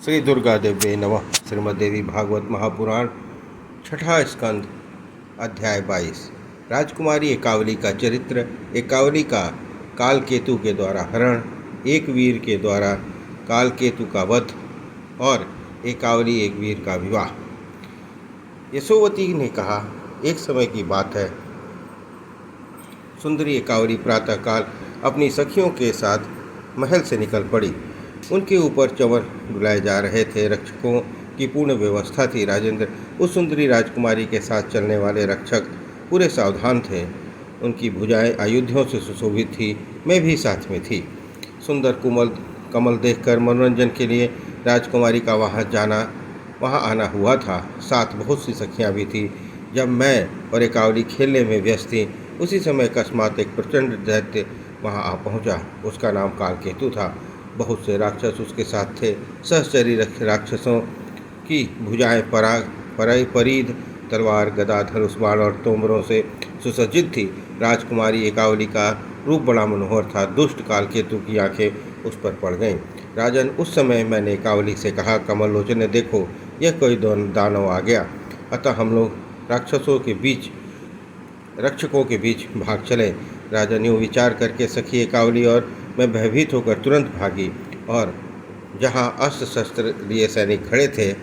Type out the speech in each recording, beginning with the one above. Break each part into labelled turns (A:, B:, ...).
A: श्री दुर्गा देव्ये नमः। श्रीमद्देवी भागवत महापुराण छठा स्कंद अध्याय 22। राजकुमारी एकावली का चरित्र। एकावली का कालकेतु के द्वारा हरण, एक वीर के द्वारा कालकेतु का वध और एकावली एक वीर का विवाह। यशोवती ने कहा, एक समय की बात है, सुंदरी एकावली प्रातःकाल अपनी सखियों के साथ महल से निकल पड़ी। उनके ऊपर चंवर डुलाए जा रहे थे। रक्षकों की पूर्ण व्यवस्था थी। राजेंद्र उस सुंदरी राजकुमारी के साथ चलने वाले रक्षक पूरे सावधान थे। उनकी भुजाएं आयुधों से सुशोभित थी। मैं भी साथ में थी। सुंदर कमल देखकर मनोरंजन के लिए राजकुमारी का वहाँ आना हुआ था। साथ बहुत सी सखियाँ भी थी। जब मैं और एकावली खेलने में व्यस्त थी, उसी समय अकस्मात एक प्रचंड दैत्य वहाँ आ पहुँचा। उसका नाम कालकेतु था। बहुत से राक्षस उसके साथ थे। सहचरी राक्षसों की भुजाएं परीद, तलवार, गदा, धनुष, बाण और तोमरों से सुसज्जित थी। राजकुमारी एकावली का रूप बड़ा मनोहर था। दुष्ट कालकेतु की आंखें उस पर पड़ गईं। राजन, उस समय मैंने एकावली से कहा, कमल लोचने देखो, यह कोई दानव आ गया। अतः हम लोग रक्षकों के बीच भाग चले। राजन यूँ विचार करके सखी एकावली और मैं भयभीत होकर तुरंत भागी और जहाँ अस्त्र शस्त्र लिए सैनिक खड़े थे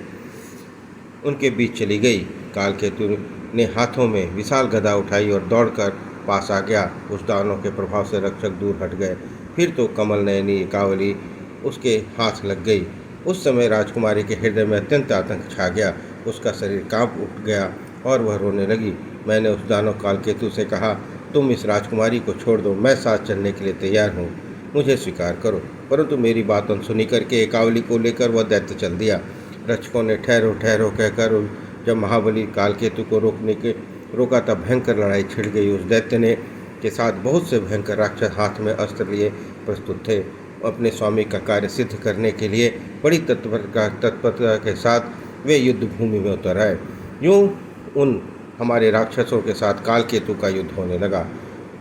A: उनके बीच चली गई। कालकेतु ने हाथों में विशाल गदा उठाई और दौड़कर पास आ गया। उस दानव के प्रभाव से रक्षक दूर हट गए। फिर तो कमल नयनी एकावली उसके हाथ लग गई। उस समय राजकुमारी के हृदय में अत्यंत आतंक छा गया। उसका शरीर कांप उठ गया और वह रोने लगी। मैंने उस दानव कालकेतु से कहा, तुम इस राजकुमारी को छोड़ दो, मैं साथ चलने के लिए तैयार हूँ, मुझे स्वीकार करो। परंतु मेरी बात अनसुनी करके एकावली को लेकर वह दैत्य चल दिया। रक्षकों ने ठहरो ठहरो कहकर जब महाबली कालकेतु को रोका तब भयंकर लड़ाई छिड़ गई। उस दैत्य ने के साथ बहुत से भयंकर राक्षस हाथ में अस्त्र लिए प्रस्तुत थे। अपने स्वामी का कार्य सिद्ध करने के लिए बड़ी तत्परता के साथ वे युद्ध भूमि में उतर आए। यूँ उन हमारे राक्षसों के साथ कालकेतु का युद्ध होने लगा।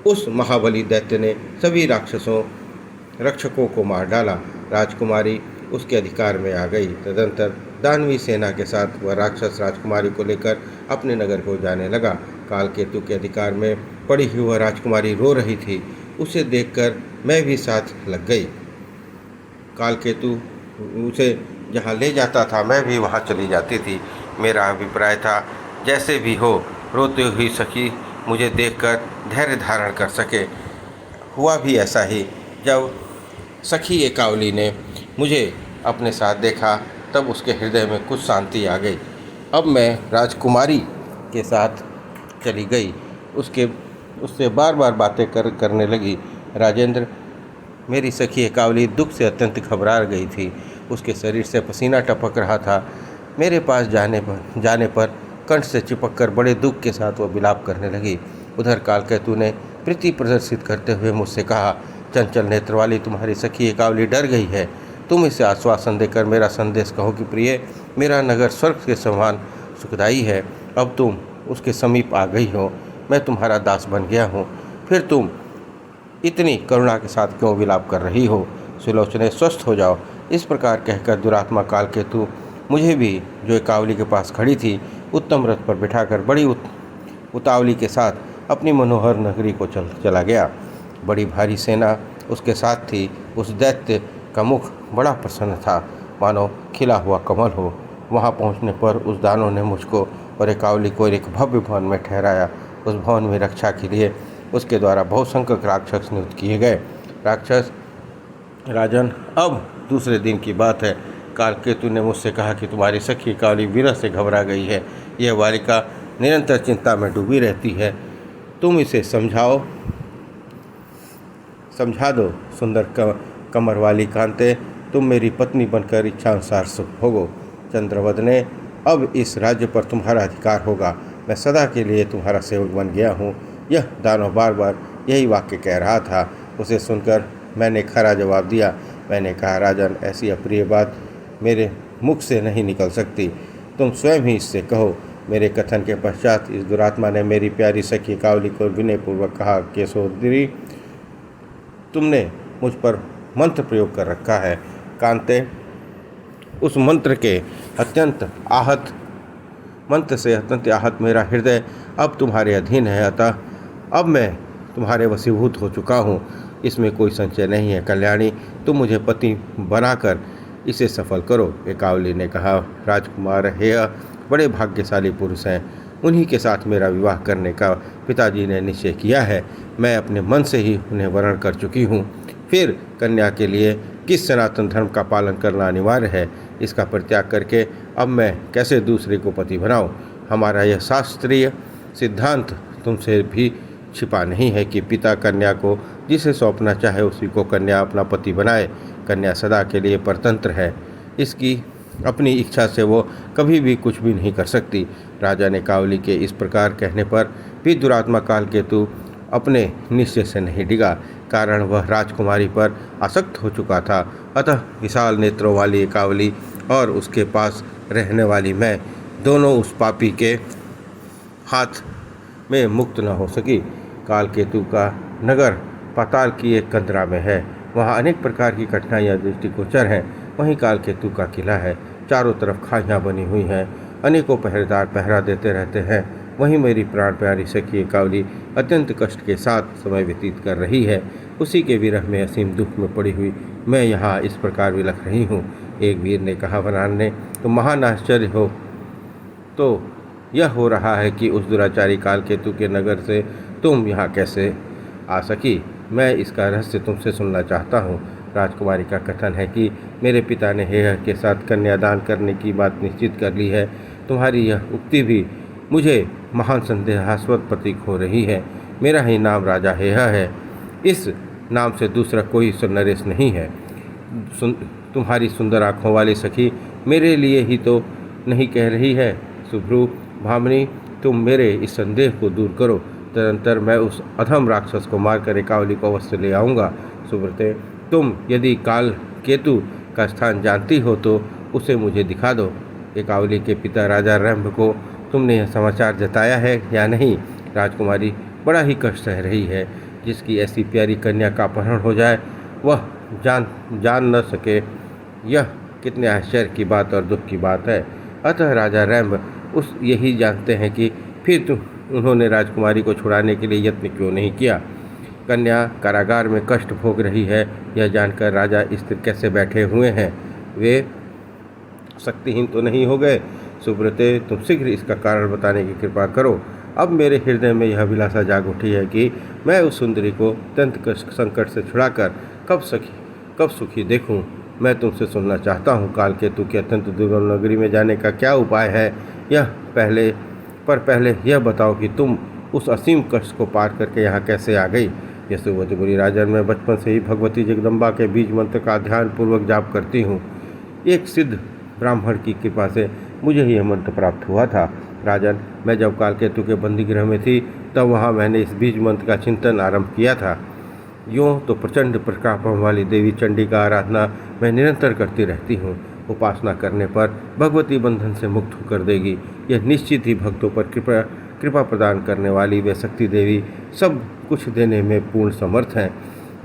A: उस महाबली दैत्य ने सभी रक्षकों को मार डाला। राजकुमारी उसके अधिकार में आ गई। तदंतर दानवी सेना के साथ वह राक्षस राजकुमारी को लेकर अपने नगर को जाने लगा। कालकेतु के अधिकार में पड़ी हुई वह राजकुमारी रो रही थी। उसे देखकर मैं भी साथ लग गई। कालकेतु उसे जहाँ ले जाता था मैं भी वहाँ चली जाती थी। मेरा अभिप्राय था, जैसे भी हो, रोती हुई सखी मुझे देखकर धैर्य धारण कर सके। हुआ भी ऐसा ही। जब सखी एकावली ने मुझे अपने साथ देखा तब उसके हृदय में कुछ शांति आ गई। अब मैं राजकुमारी के साथ चली गई। उससे बार बार बातें करने लगी। राजेंद्र, मेरी सखी एकावली दुख से अत्यंत घबरा गई थी। उसके शरीर से पसीना टपक रहा था। मेरे पास जाने पर कंठ से चिपक कर बड़े दुख के साथ वह विलाप करने लगी। उधर कालकेतु ने प्रीति प्रदर्शित करते हुए मुझसे कहा, चंचल नेत्र वाली तुम्हारी सखी एकावली डर गई है। तुम इसे आश्वासन देकर मेरा संदेश कहो कि प्रिय, मेरा नगर स्वर्ग के समान सुखदायी है। अब तुम उसके समीप आ गई हो, मैं तुम्हारा दास बन गया हूँ। फिर तुम इतनी करुणा के साथ क्यों विलाप कर रही हो? सुलोचने, स्वस्थ हो जाओ। इस प्रकार कहकर दुरात्मा कालकेतु मुझे भी, जो एकावली के पास खड़ी थी, उत्तम रथ पर बिठाकर बड़ी उतावली के साथ अपनी मनोहर नगरी को चला गया। बड़ी भारी सेना उसके साथ थी। उस दैत्य का मुख बड़ा प्रसन्न था, मानो खिला हुआ कमल हो। वहाँ पहुँचने पर उस दानव ने मुझको और एकावली को एक भव्य भवन में ठहराया। उस भवन में रक्षा के लिए उसके द्वारा बहुसंख्यक राक्षस नियुक्त किए गए। राजन, अब दूसरे दिन की बात है। कालकेतु ने मुझसे कहा कि तुम्हारी सखी एकावली विरह से घबरा गई है। यह बालिका निरंतर चिंता में डूबी रहती है। तुम इसे समझा दो। सुंदर कमर वाली कांते, तुम मेरी पत्नी बनकर इच्छानुसार सुख भोगो। चंद्रवदने, अब इस राज्य पर तुम्हारा अधिकार होगा। मैं सदा के लिए तुम्हारा सेवक बन गया हूँ। यह दानव बार बार यही वाक्य कह रहा था। उसे सुनकर मैंने खरा जवाब दिया। मैंने कहा, राजन, ऐसी अप्रिय बात मेरे मुख से नहीं निकल सकती। तुम स्वयं ही इससे कहो। मेरे कथन के पश्चात इस दुरात्मा ने मेरी प्यारी सखी एकावली को विनयपूर्वक कहा, केशोदरी, तुमने मुझ पर मंत्र प्रयोग कर रखा है। कांते, उस मंत्र से अत्यंत आहत मेरा हृदय अब तुम्हारे अधीन है, अतः अब मैं तुम्हारे वशीभूत हो चुका हूँ। इसमें कोई संशय नहीं है। कल्याणी, तुम मुझे पति बनाकर इसे सफल करो। एकावली ने कहा, राजकुमार हेय बड़े भाग्यशाली पुरुष हैं, उन्हीं के साथ मेरा विवाह करने का पिताजी ने निश्चय किया है। मैं अपने मन से ही उन्हें वरण कर चुकी हूँ। फिर कन्या के लिए किस सनातन धर्म का पालन करना अनिवार्य है, इसका परित्याग करके अब मैं कैसे दूसरे को पति बनाऊं? हमारा यह शास्त्रीय सिद्धांत तुमसे भी छिपा नहीं है कि पिता कन्या को जिसे सौंपना चाहे उसी को कन्या अपना पति बनाए। कन्या सदा के लिए परतंत्र है, इसकी अपनी इच्छा से वो कभी भी कुछ भी नहीं कर सकती। राजा ने कावली के इस प्रकार कहने पर भी दुरात्मा कालकेतु अपने निश्चय से नहीं डिगा, कारण वह राजकुमारी पर आसक्त हो चुका था। अतः विशाल नेत्रों वाली कावली और उसके पास रहने वाली मैं दोनों उस पापी के हाथ में मुक्त न हो सकी। कालकेतु का नगर पाताल की एक कंदरा में है, वहाँ अनेक प्रकार की कठिनाइयाँ दृष्टिगोचर हैं। वहीं कालकेतु का किला है, चारों तरफ खाइयाँ बनी हुई हैं, अनेकों पहरेदार पहरा देते रहते हैं। वहीं मेरी प्राण प्यारी सखी कावली अत्यंत कष्ट के साथ समय व्यतीत कर रही है। उसी के विरह में असीम दुख में पड़ी हुई मैं यहाँ इस प्रकार विलख रही हूँ। एक वीर ने कहा, वरान ने तो महान आश्चर्य हो तो यह हो रहा है कि उस दुराचारी कालकेतु के नगर से तुम यहाँ कैसे आ सकी? मैं इसका रहस्य तुमसे सुनना चाहता हूँ। राजकुमारी का कथन है कि मेरे पिता ने हेय के साथ कन्यादान करने की बात निश्चित कर ली है। तुम्हारी यह उक्ति भी मुझे महान संदेहास्पद प्रतीक हो रही है। मेरा ही नाम राजा हेय है, इस नाम से दूसरा कोई नरेश नहीं है। तुम्हारी सुंदर आँखों वाली सखी मेरे लिए ही तो नहीं कह रही है। सुभ्रू भामिनी, तुम मेरे इस संदेह को दूर करो, तदनंतर मैं उस अधम राक्षस को मारकर एकावली को अवश्य ले आऊँगा। सुब्रते, तुम यदि काल केतु का स्थान जानती हो तो उसे मुझे दिखा दो। एकावली के पिता राजा रंभ को तुमने यह समाचार जताया है या नहीं? राजकुमारी बड़ा ही कष्ट सह रही है। जिसकी ऐसी प्यारी कन्या का अपहरण हो जाए वह जान न सके, यह कितने आश्चर्य की बात और दुख की बात है। अतः राजा रैम्ब उस यही जानते हैं कि फिर उन्होंने राजकुमारी को छुड़ाने के लिए यत्न क्यों नहीं किया। कन्या कारागार में कष्ट भोग रही है, यह जानकर राजा स्थिर कैसे बैठे हुए हैं? वे शक्तिहीन तो नहीं हो गए? सुब्रते, तुम शीघ्र इसका कारण बताने की कृपा करो। अब मेरे हृदय में यह अभिलाषा जाग उठी है कि मैं उस सुंदरी को अत्यंत संकट से छुड़ाकर कब सुखी देखूं। मैं तुमसे सुनना चाहता हूँ। कालकेतु के अत्यंत दुर्गम नगरी में जाने का क्या उपाय है? पहले यह बताओ कि तुम उस असीम कष्ट को पार करके यहाँ कैसे आ गई? यशोवती बोली, राजन, मैं बचपन से ही भगवती जगदम्बा के बीज मंत्र का ध्यान पूर्वक जाप करती हूँ। एक सिद्ध ब्राह्मण की कृपा से मुझे यह मंत्र प्राप्त हुआ था। राजन, मैं जब कालकेतु के बंदीगृह में थी तब वहाँ मैंने इस बीज मंत्र का चिंतन आरंभ किया था। यूँ तो प्रचंड प्रतापम वाली देवी चंडी का आराधना मैं निरंतर करती रहती हूँ। उपासना करने पर भगवती बंधन से मुक्त होकर देगी। यह निश्चित ही भक्तों पर कृपा प्रदान करने वाली वे शक्ति देवी सब कुछ देने में पूर्ण समर्थ हैं,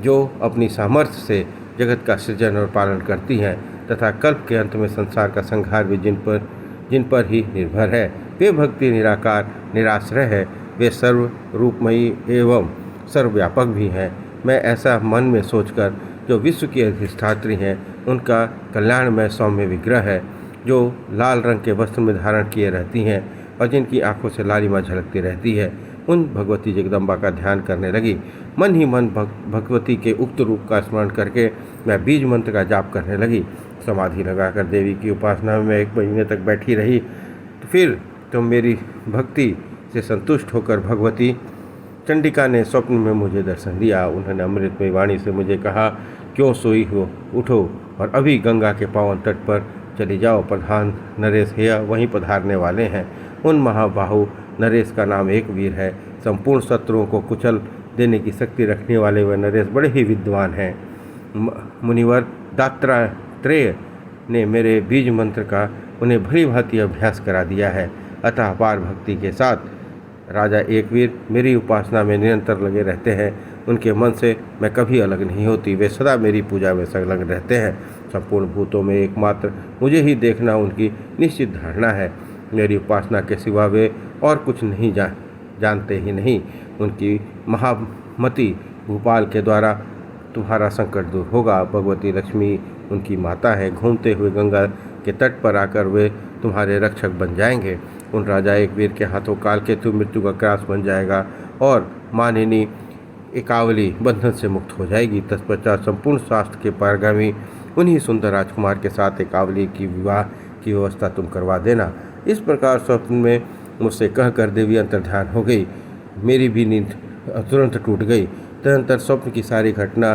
A: जो अपनी सामर्थ्य से जगत का सृजन और पालन करती हैं तथा कल्प के अंत में संसार का संहार भी जिन पर ही निर्भर है। वे भक्ति निराकार निराश्रय है, वे सर्व रूपमयी एवं सर्वव्यापक भी हैं। मैं ऐसा मन में सोचकर जो विश्व की अधिष्ठात्री हैं उनका कल्याणमय सौम्य विग्रह है, जो लाल रंग के वस्त्र में धारण किए रहती हैं और जिनकी आंखों से लालिमा झलकती रहती है, उन भगवती जगदम्बा का ध्यान करने लगी। मन ही मन भगवती के उक्त रूप का स्मरण करके मैं बीज मंत्र का जाप करने लगी। समाधि लगाकर देवी की उपासना में 1 महीने तक बैठी रही। तो फिर तुम मेरी भक्ति से संतुष्ट होकर भगवती चंडिका ने स्वप्न में मुझे दर्शन दिया। उन्होंने अमृतमय वाणी से मुझे कहा, क्यों सोई हो, उठो और अभी गंगा के पावन तट पर चली जाओ। प्रधान नरेश हेय वहीं पधारने वाले हैं। उन महाबाहु नरेश का नाम एक वीर है। संपूर्ण शत्रुओं को कुचल देने की शक्ति रखने वाले वह नरेश बड़े ही विद्वान हैं। मुनिवर दात्रात्रेय ने मेरे बीज मंत्र का उन्हें भली भांति अभ्यास करा दिया है। अतः अपार भक्ति के साथ राजा एकवीर मेरी उपासना में निरंतर लगे रहते हैं। उनके मन से मैं कभी अलग नहीं होती, वे सदा मेरी पूजा में संलग्न रहते हैं। संपूर्ण भूतों में एकमात्र मुझे ही देखना उनकी निश्चित धारणा है। मेरी उपासना के सिवा वे और कुछ नहीं जानते ही नहीं। उनकी महामती भूपाल के द्वारा तुम्हारा संकट दूर होगा। भगवती लक्ष्मी उनकी माता है। घूमते हुए गंगा के तट पर आकर वे तुम्हारे रक्षक बन जाएंगे। उन राजा एक वीर के हाथों कालकेतु मृत्यु का ग्रास बन जाएगा और मानिनी एकावली बंधन से मुक्त हो जाएगी। तत्पश्चात संपूर्ण शास्त्र के पारगामी उन्हीं सुंदर राजकुमार के साथ एकावली की विवाह की व्यवस्था तुम करवा देना। इस प्रकार स्वप्न में मुझसे कहकर देवी अंतर्ध्यान हो गई। मेरी भी नींद तुरंत टूट गई। तदनंतर स्वप्न की सारी घटना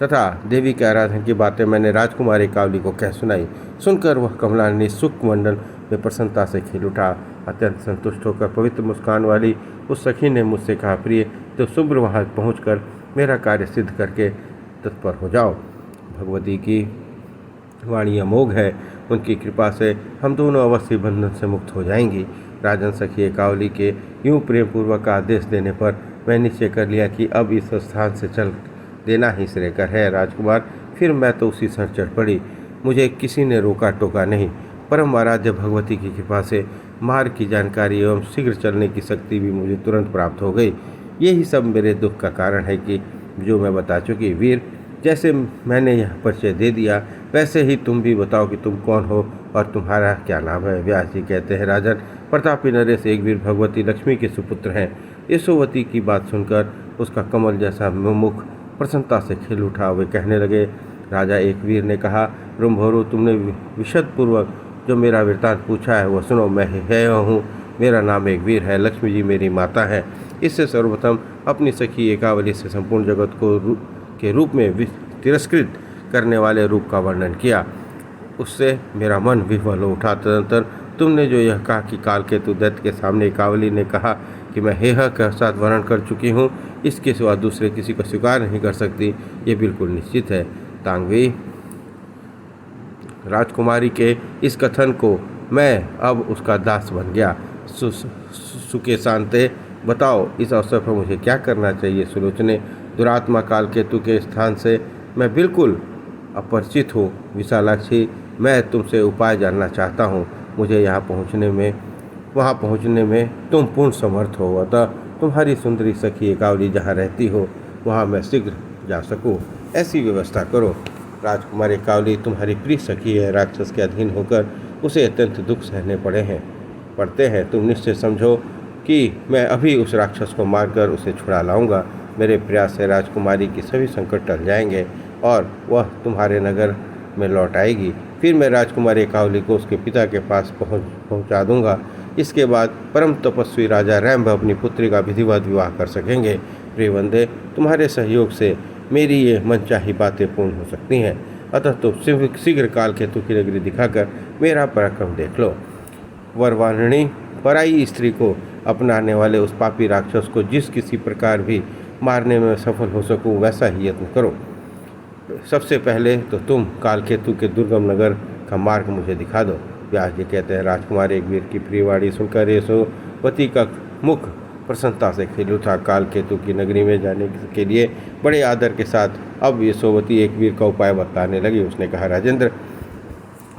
A: तथा देवी के आराधन की बातें मैंने राजकुमार एकावली को कह सुनाई। सुनकर वह कमलानी सुख मंडल में प्रसन्नता से खिल उठा। अत्यंत संतुष्ट होकर पवित्र मुस्कान वाली उस सखी ने मुझसे कहा, प्रिय तो शुभ्र वहाँ पहुँचकर मेरा कार्य सिद्ध करके तत्पर हो जाओ। भगवती की वाणी अमोघ है। उनकी कृपा से हम दोनों अवश्य बंधन से मुक्त हो जाएंगी। राजन सखी एकावली के यूँ प्रेम पूर्वक आदेश देने पर मैं निश्चय कर लिया कि अब इस स्थान से चल देना ही श्रेयकर है। राजकुमार फिर मैं तो उसी क्षण चढ़ पड़ी। मुझे किसी ने रोका टोका नहीं। परम आराध्य भगवती की कृपा से मार्ग की जानकारी एवं शीघ्र चलने की शक्ति भी मुझे तुरंत प्राप्त हो गई। यही सब मेरे दुख का कारण है कि जो मैं बता चुकी। वीर, जैसे मैंने यह परिचय दे दिया वैसे ही तुम भी बताओ कि तुम कौन हो और तुम्हारा क्या नाम है। व्यास जी कहते हैं, राजन, प्रतापी नरेश एक वीर भगवती लक्ष्मी के सुपुत्र हैं। यशोवती की बात सुनकर उसका कमल जैसा मुख प्रसन्नता से खिल उठा। वे कहने लगे, राजा एक वीर ने कहा, रुम्भोरु, तुमने विशदपूर्वक जो मेरा वृत्तांत पूछा है वह सुनो। मैं है हूँ, मेरा नाम एक वीर है। लक्ष्मी जी मेरी माता है। इससे सर्वप्रथम अपनी सखी एकावली से संपूर्ण जगत को के रूप में तिरस्कृत करने वाले रूप का वर्णन किया। उससे मेरा मन विह्वल हो उठा। तदनंतर तुमने जो यह कहा कि कालकेतु दैत्य के सामने एकावली ने कहा कि मैं हेह के साथ वर्णन कर चुकी हूँ, इसके सिवा दूसरे किसी को स्वीकार नहीं कर सकती, ये बिल्कुल निश्चित है। तांगवी राजकुमारी के इस कथन को मैं अब उसका दास बन गया। सुके शांते, बताओ इस अवसर पर मुझे क्या करना चाहिए। सुलोचने, दुरात्मा कालकेतु के स्थान से मैं बिल्कुल अपरिचित हूँ। विशालाक्षी, मैं तुमसे उपाय जानना चाहता हूँ। मुझे वहाँ पहुँचने में तुम पूर्ण समर्थ हो। अतः तुम्हारी सुंदरी सखी एकावली जहाँ रहती हो वहाँ मैं शीघ्र जा सकूँ, ऐसी व्यवस्था करो। राजकुमार एकावली तुम्हारी प्रिय सखी है। राक्षस के अधीन होकर उसे अत्यंत दुख सहने पड़ते हैं। तुम निश्चय समझो कि मैं अभी उस राक्षस को मारकर उसे छुड़ा लाऊंगा। मेरे प्रयास से राजकुमारी की सभी संकट टल जाएंगे और वह तुम्हारे नगर में लौट आएगी। फिर मैं राजकुमारी एकावली को उसके पिता के पास पहुंचा दूंगा। इसके बाद परम तपस्वी राजा रैम्भ अपनी पुत्री का विधिवत विवाह कर सकेंगे। प्रिय वंदे, तुम्हारे सहयोग से मेरी ये मनचाही बातें पूर्ण हो सकती हैं। अतः तुम शीघ्र कालकेतु की नगरी दिखाकर मेरा पराक्रम देख लो। वरवाणी, पराई स्त्री को अपनाने वाले उस पापी राक्षस को जिस किसी प्रकार भी मारने में सफल हो सकूं वैसा ही यत्न करो। सबसे पहले तो तुम कालकेतु के दुर्गम नगर का मार्ग मुझे दिखा दो। व्यास जी कहते हैं, राजकुमार एक वीर की प्रियवाणी सुनकर यशोवती का मुख प्रसन्नता से खिल उठा। कालकेतु की नगरी में जाने के लिए बड़े आदर के साथ अब यशोवती एक वीर का उपाय बताने लगी। उसने कहा, राजेंद्र,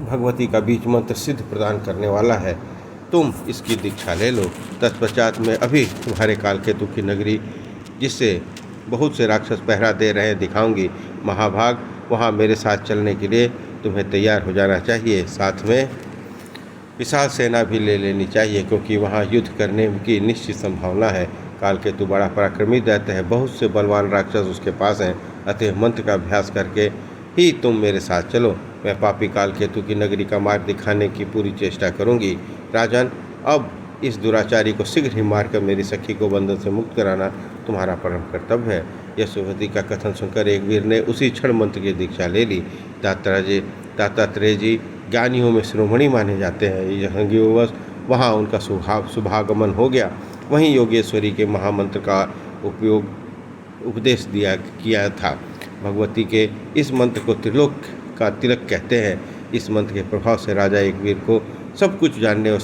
A: भगवती का बीज मंत्र सिद्ध प्रदान करने वाला है, तुम इसकी दीक्षा ले लो। तत्पश्चात मैं अभी तुम्हारे कालकेतु की नगरी, जिससे बहुत से राक्षस पहरा दे रहे हैं, दिखाऊंगी। महाभाग, वहाँ मेरे साथ चलने के लिए तुम्हें तैयार हो जाना चाहिए। साथ में विशाल सेना भी ले लेनी चाहिए, क्योंकि वहाँ युद्ध करने की निश्चित संभावना है। कालकेतु बड़ा पराक्रमी दैत्य है, बहुत से बलवान राक्षस उसके पास हैं। अतः मंत्र का अभ्यास करके ही तुम मेरे साथ चलो। मैं पापी कालकेतु की नगरी का मार्ग दिखाने की पूरी चेष्टा करूंगी। राजन, अब इस दुराचारी को शीघ्र ही मारकर मेरी सखी को बंधन से मुक्त कराना तुम्हारा परम कर्तव्य है। यशोवती का कथन सुनकर एक वीर ने उसी क्षण मंत्र की दीक्षा ले ली। दत्तात्रेय जी ज्ञानियों में शिरोमणि माने जाते हैं। यह संयोगवश वहाँ उनका शुभागमन हो गया। वहीं योगेश्वरी के महामंत्र का उपदेश किया था। भगवती के इस मंत्र को त्रिलोक का तिलक कहते हैं। इस मंत्र के प्रभाव से राजा एक वीर को सब कुछ जानने और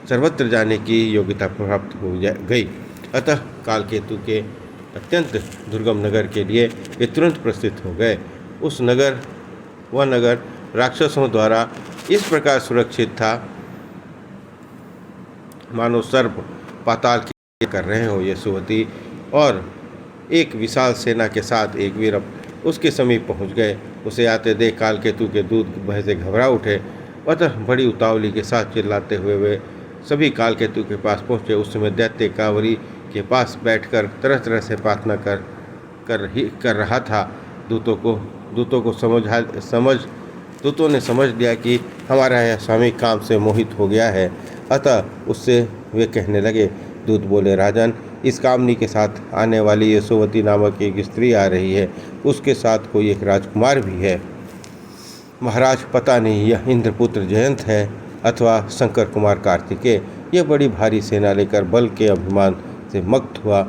A: सर्वत्र जाने की योग्यता प्राप्त हो गई। अतः कालकेतु के अत्यंत दुर्गम नगर के लिए वे तुरंत प्रस्थित हो गए। उस नगर वह नगर राक्षसों द्वारा इस प्रकार सुरक्षित था मानो सर्प पाताल की कर रहे हो। यशोवती और एक विशाल सेना के साथ एक वीर उसके समीप पहुंच गए। उसे आते देख कालकेतु के दूत भय से घबरा उठे। अतः बड़ी उतावली के साथ चिल्लाते हुए वे सभी कालकेतु के पास पहुंचे। उस समय दैत्य कांवरी के पास बैठकर तरह तरह से प्रार्थना कर रहा था। दूतों ने समझ लिया कि हमारा यह स्वामी काम से मोहित हो गया है। अतः उससे वे कहने लगे। दूत बोले, राजन, इस कामनी के साथ आने वाली यशोवती नामक एक स्त्री आ रही है। उसके साथ कोई एक राजकुमार भी है। महाराज, पता नहीं यह इंद्रपुत्र जयंत है अथवा शंकर कुमार कार्तिकेय। यह बड़ी भारी सेना लेकर बल के अभिमान से मक्त हुआ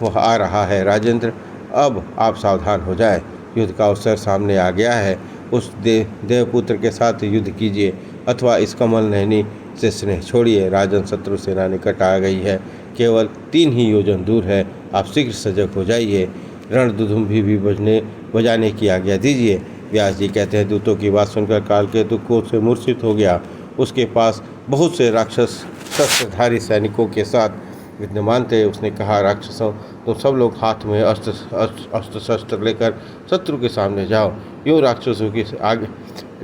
A: वह आ रहा है। राजेंद्र, अब आप सावधान हो जाए। युद्ध का अवसर सामने आ गया है। उस देवपुत्र के साथ युद्ध कीजिए अथवा इस कमल नयनी से स्नेह छोड़िए। राजन, शत्रु सेना निकट आ गई है। केवल 3 ही योजन दूर है। आप शीघ्र सजग हो जाइए। रणदुदुम्भी भी बजाने की आज्ञा दीजिए। व्यास जी कहते हैं, दूतों की बात सुनकर कालकेतु क्रोध से मूर्छित हो गया। उसके पास बहुत से राक्षस शस्त्रधारी सैनिकों के साथ विद्यमान थे। उसने कहा, राक्षसों, तुम सब लोग हाथ में अस्त्र शस्त्र लेकर शत्रु के सामने जाओ। यूँ राक्षसों के आगे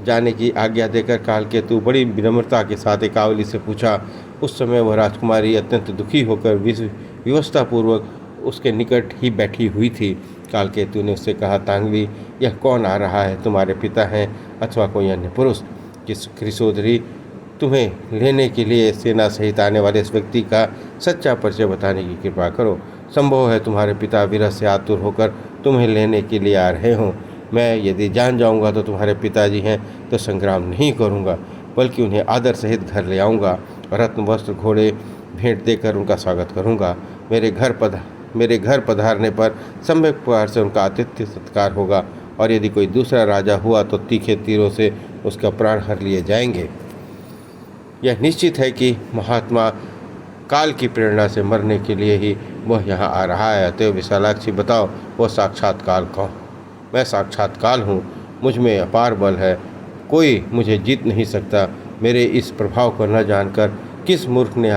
A: जाने की आज्ञा देकर कालकेतु बड़ी विनम्रता के साथ एकावली से पूछा। उस समय वह राजकुमारी अत्यंत दुखी होकर विवशतापूर्वक उसके निकट ही बैठी हुई थी। कालकेतु ने उससे कहा, तांगवी, यह कौन आ रहा है? तुम्हारे पिता हैं अथवा कोई अन्य पुरुष? कृशोदरी, तुम्हें लेने के लिए सेना सहित आने वाले इस व्यक्ति का सच्चा परिचय बताने की कृपा करो। संभव है तुम्हारे पिता विरह से आतुर होकर तुम्हें लेने के लिए आ रहे हों। मैं यदि जान जाऊंगा तो तुम्हारे पिताजी हैं तो संग्राम नहीं करूंगा, बल्कि उन्हें आदर सहित घर ले आऊँगा। रत्न वस्त्र घोड़े भेंट देकर उनका स्वागत करूँगा। मेरे घर पधारने पर सम्यक प्रकार से उनका आतिथ्य सत्कार होगा, और यदि कोई दूसरा राजा हुआ तो तीखे तीरों से उसका प्राण हर लिए जाएंगे। यह निश्चित है कि महात्मा काल की प्रेरणा से मरने के लिए ही वह यहाँ आ रहा है। अतएव विशालाक्षी, बताओ, वह साक्षात काल कौन? मैं साक्षात काल हूँ। मुझ में अपार बल है। कोई मुझे जीत नहीं सकता। मेरे इस प्रभाव को न जानकर किस मूर्ख ने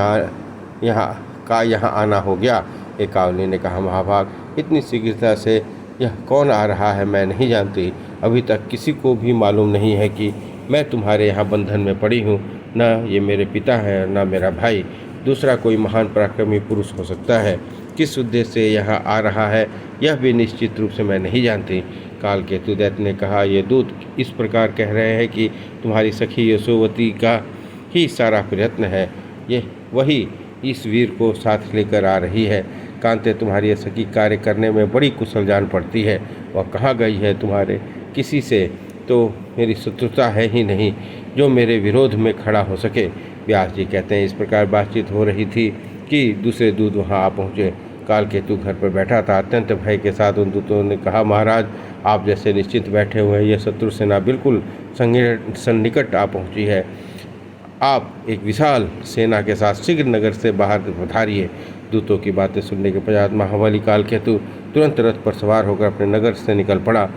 A: यहाँ आना हो गया? एकावली ने कहा, महाभाग, इतनी शीघ्रता से यह कौन आ रहा है मैं नहीं जानती। अभी तक किसी को भी मालूम नहीं है कि मैं तुम्हारे यहाँ बंधन में पड़ी हूँ। न ये मेरे पिता हैं, न मेरा भाई। दूसरा कोई महान पराक्रमी पुरुष हो सकता है। किस उद्देश्य से यहाँ आ रहा है यह भी निश्चित रूप से मैं नहीं जानती। कालकेतु दैत्य ने कहा, ये दूत इस प्रकार कह रहे हैं कि तुम्हारी सखी यशोवती का ही सारा प्रयत्न है। ये वही इस वीर को साथ लेकर आ रही है। कांते, तुम्हारी यह सखी कार्य करने में बड़ी कुशल जान पड़ती है। वह कहाँ गई है? तुम्हारे किसी से तो मेरी शत्रुता है ही नहीं जो मेरे विरोध में खड़ा हो सके। व्यास जी कहते हैं, इस प्रकार बातचीत हो रही थी कि दूसरे दूत वहाँ आ पहुँचे। कालकेतु घर पर बैठा था। अत्यंत भय के साथ उन दूतों ने कहा, महाराज, आप जैसे निश्चिंत बैठे हुए हैं, यह शत्रु सेना बिल्कुल सन्निकट आ पहुँची है। आप एक विशाल सेना के साथ शीघ्र नगर से बाहर पधारिए। दूतों की बातें सुनने के पश्चात महाबली कालकेतु तुरंत रथ पर सवार होकर अपने नगर से निकल पड़ा।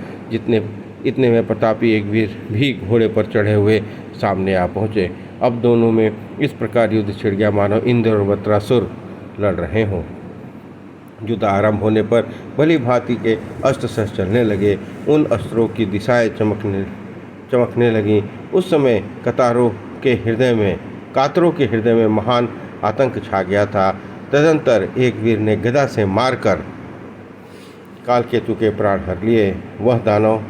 A: इतने में प्रतापी एक वीर भी घोड़े पर चढ़े हुए सामने आ पहुँचे। अब दोनों में इस प्रकार युद्ध छिड़ गया मानो इंद्र और वत्रासुर लड़ रहे हों। युद्ध आरंभ होने पर भली भांति के अस्त्र शस्त्र चलने लगे। उन अस्त्रों की दिशाएं चमकने लगीं। उस समय कातरों के हृदय में महान आतंक छा गया था। तदंतर एक वीर ने गदा से मारकर कालकेतु के प्राण हर लिए। वह दानव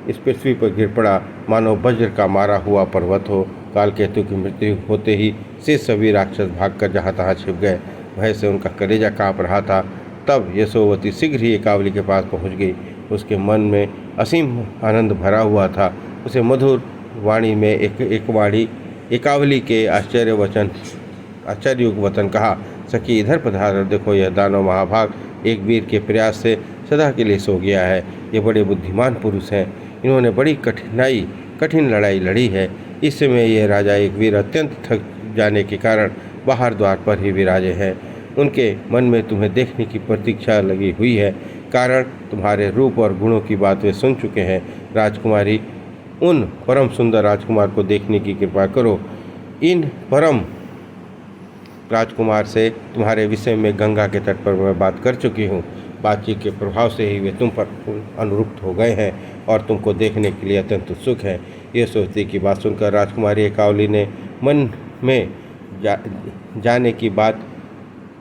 A: इस पृथ्वी पर गिर पड़ा मानो वज्र का मारा हुआ पर्वत हो। कालकेतु की मृत्यु होते ही से सभी राक्षस भागकर जहाँ तहाँ छिप गए। भय से उनका कलेजा काँप रहा था। तब यशोवती शीघ्र ही एकावली के पास पहुँच गई। उसके मन में असीम आनंद भरा हुआ था। उसे मधुर वाणी में एकावली के आश्चर्ययुक्त वचन कहा, सखी, इधर पधार। देखो, यह दानव महाभाग एक वीर के प्रयास से सदा के लिए सो गया है। ये बड़े बुद्धिमान पुरुष हैं। इन्होंने बड़ी कठिन लड़ाई लड़ी है। इस समय यह राजा एक वीर अत्यंत थक जाने के कारण बाहर द्वार पर ही विराजे हैं। उनके मन में तुम्हें देखने की प्रतीक्षा लगी हुई है। कारण तुम्हारे रूप और गुणों की बात वे सुन चुके हैं। राजकुमारी, उन परम सुंदर राजकुमार को देखने की कृपा करो। इन परम राजकुमार से तुम्हारे विषय में गंगा के तट पर मैं बात कर चुकी हूँ। बातचीत के प्रभाव से ही वे तुम पर अनुरुक्त हो गए हैं और तुमको देखने के लिए अत्यंत उत्सुक हैं। यह सोचती की बात सुनकर राजकुमारी एकावली ने मन में जाने की बात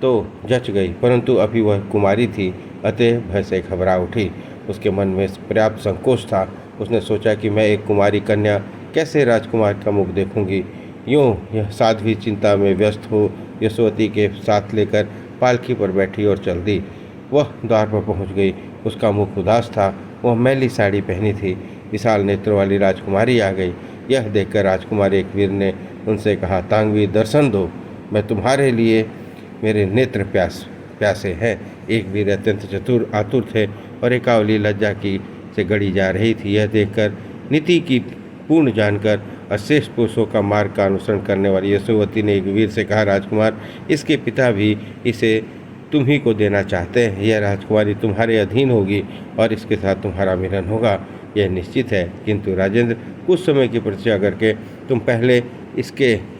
A: तो जच गई, परंतु अभी वह कुमारी थी, अतः भय से घबरा उठी। उसके मन में पर्याप्त संकोच था। उसने सोचा कि मैं एक कुमारी कन्या कैसे राजकुमार का मुख देखूंगी। यूँ यह साध्वी चिंता में व्यस्त हो यशोवती के साथ लेकर पालकी पर बैठी और चल दी। वह द्वार पर पहुंच गई। उसका मुख उदास था। वह मैली साड़ी पहनी थी। विशाल नेत्रों वाली राजकुमारी आ गई। यह देखकर राजकुमारी एकवीर ने उनसे कहा, तांगवी दर्शन दो, मैं तुम्हारे लिए मेरे नेत्र प्यासे हैं। एकवीर अत्यंत चतुर आतुर थे और एकावली लज्जा की से गड़ी जा रही थी। यह देखकर नीति की पूर्ण जानकर और श्रेष्ठ पुरुषों का मार्ग का अनुसरण करने वाली यशोवती ने एकवीर से कहा, राजकुमार, इसके पिता भी इसे तुम ही को देना चाहते हैं। यह राजकुमारी तुम्हारे अधीन होगी और इसके साथ तुम्हारा मिलन होगा, यह निश्चित है। किंतु राजेंद्र, कुछ समय की प्रतीक्षा करके तुम पहले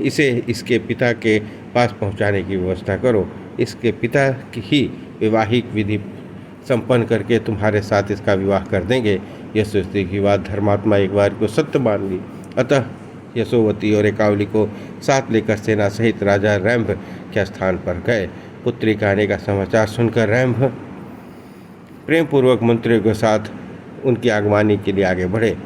A: इसे इसके पिता के पास पहुंचाने की व्यवस्था करो। इसके पिता की ही वैवाहिक विधि संपन्न करके तुम्हारे साथ इसका विवाह कर देंगे। यशोवती की बात धर्मात्मा एक बार को सत्य मान ली। अतः यशोवती और एकावली को साथ लेकर सेना सहित राजा रैंभ के स्थान पर गए। पुत्री के आने का समाचार सुनकर रैंभ प्रेम पूर्वक मंत्रियों के साथ उनकी आगवानी के लिए आगे बढ़े।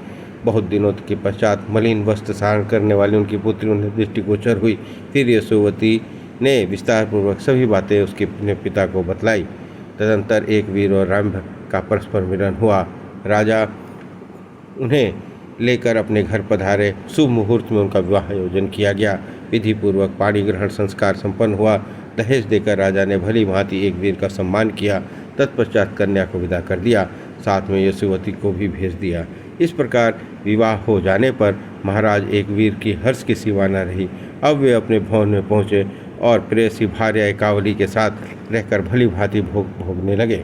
A: बहुत दिनों के पश्चात मलिन वस्त्र धारण करने वाली उनकी पुत्री उन्हें दृष्टिगोचर हुई। फिर यशोवती ने विस्तार पूर्वक सभी बातें उसके पिता को बतलाई। तदंतर एकवीर और रैंभ का परस्पर मिलन हुआ। राजा उन्हें लेकर अपने घर पधारे। शुभ मुहूर्त में उनका विवाह आयोजन किया गया। विधि पूर्वक पाणी ग्रहण संस्कार संपन्न हुआ। दहेज देकर राजा ने भली भांति एकवीर का सम्मान किया। तत्पश्चात कन्या को विदा कर दिया। साथ में यशोवती को भी भेज दिया। इस प्रकार विवाह हो जाने पर महाराज एकवीर की हर्ष की सीमा न रही। अब वे अपने भवन में पहुँचे और प्रेयसी भार्या एकावली के साथ रहकर भली भांति भोगने लगे।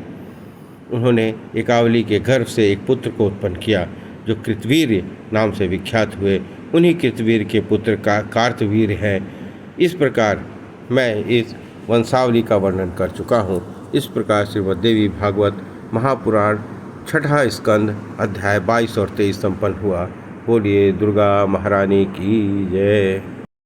A: उन्होंने एकावली के गर्भ से एक पुत्र को उत्पन्न किया जो कृतवीर नाम से विख्यात हुए। उन्हीं कृतवीर के पुत्र का कार्तवीर है। इस प्रकार मैं इस वंशावली का वर्णन कर चुका हूँ। इस प्रकार श्रीमद्देवी भागवत महापुराण छठा स्कंद अध्याय 22 और 23 संपन्न हुआ। बोलिए दुर्गा महारानी की जय।